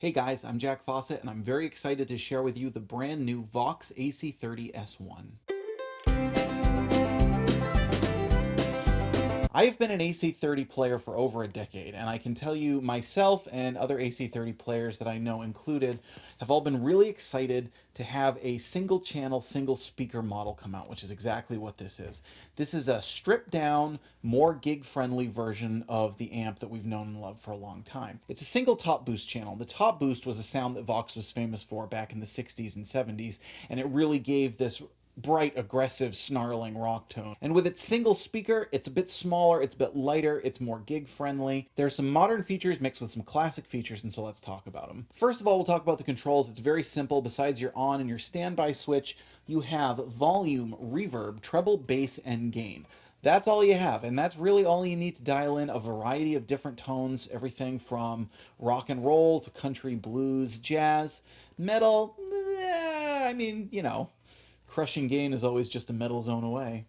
Hey guys, I'm Jack Fossett and I'm very excited to share with you the brand new Vox AC30s1. I've been an AC30 player for over a decade, and I can tell you myself and other AC30 players that I know included have all been really excited to have a single channel, single speaker model come out, which is exactly what this is. This is a stripped down, more gig friendly version of the amp that we've known and loved for a long time. It's a single top boost channel. The top boost was a sound that Vox was famous for back in the 60s and 70s, and it really gave this bright, aggressive, snarling rock tone. And with its single speaker, it's a bit smaller, it's a bit lighter, it's more gig friendly. There's some modern features mixed with some classic features, and so let's talk about them. First of all, we'll talk about the controls. It's very simple. Besides your on and your standby switch, you have volume, reverb, treble, bass, and gain. That's all you have, and that's really all you need to dial in a variety of different tones, everything from rock and roll to country, blues, jazz, metal. I mean, crushing gain is always just a metal zone away.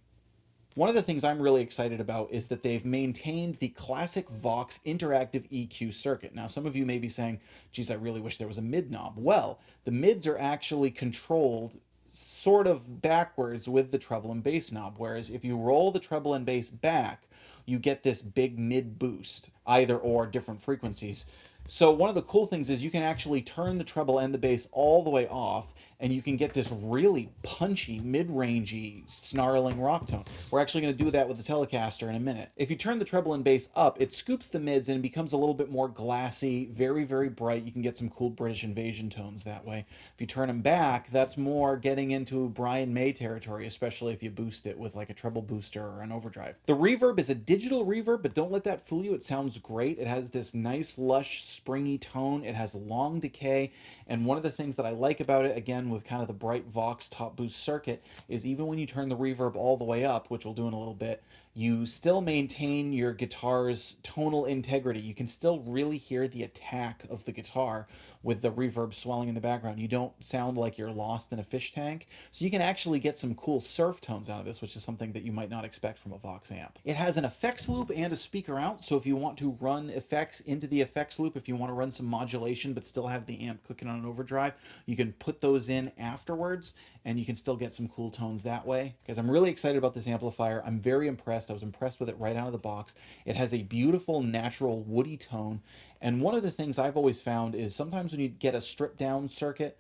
One of the things I'm really excited about is that they've maintained the classic Vox interactive EQ circuit. Now, some of you may be saying, geez, I really wish there was a mid knob. Well, the mids are actually controlled sort of backwards with the treble and bass knob, whereas if you roll the treble and bass back, you get this big mid boost, either or different frequencies. So one of the cool things is you can actually turn the treble and the bass all the way off, and you can get this really punchy, mid-rangey, snarling rock tone. We're actually going to do that with the Telecaster in a minute. If you turn the treble and bass up, it scoops the mids and becomes a little bit more glassy, very, very bright. You can get some cool British invasion tones that way. If you turn them back, that's more getting into Brian May territory, especially if you boost it with like a treble booster or an overdrive. The reverb is a digital reverb, but don't let that fool you. It sounds great. It has this nice, lush, springy tone. It has long decay, and one of the things that I like about it, again with kind of the bright Vox top boost circuit, is even when you turn the reverb all the way up, which we'll do in a little bit, you still maintain your guitar's tonal integrity. You can still really hear the attack of the guitar with the reverb swelling in the background. You don't sound like you're lost in a fish tank, so you can actually get some cool surf tones out of this, which is something that you might not expect from a Vox amp. It has an effects loop and a speaker out, so if you want to run effects into the effects loop, if you want to run some modulation but still have the amp cooking on an overdrive, you can put those in afterwards and you can still get some cool tones that way. Because I'm really excited about this amplifier. I'm very impressed. I was impressed with it right out of the box. It has a beautiful natural woody tone, and one of the things I've always found is sometimes when you get a stripped down circuit,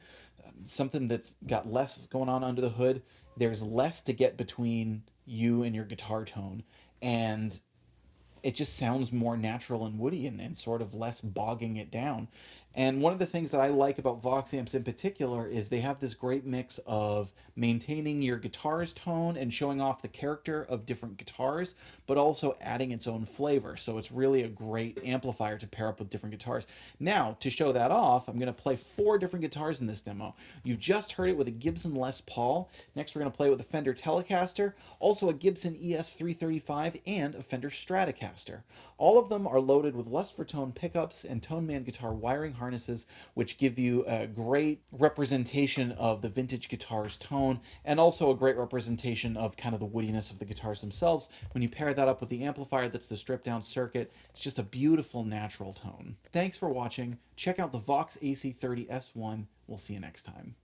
something that's got less going on under the hood, there's less to get between you and your guitar tone, and it just sounds more natural and woody, and sort of less bogging it down. And one of the things that I like about Vox amps in particular is they have this great mix of maintaining your guitar's tone and showing off the character of different guitars, but also adding its own flavor. So it's really a great amplifier to pair up with different guitars. Now, to show that off, I'm going to play 4 different guitars in this demo. You've just heard it with a Gibson Les Paul. Next, we're going to play it with a Fender Telecaster, also a Gibson ES335, and a Fender Stratocaster. All of them are loaded with luster tone pickups and Tone Man guitar wiring harnesses, which give you a great representation of the vintage guitar's tone, and also a great representation of kind of the woodiness of the guitars themselves. When you pair that up with the amplifier that's the stripped down circuit, it's just a beautiful natural tone. Thanks for watching. Check out the Vox AC30s1. We'll see you next time.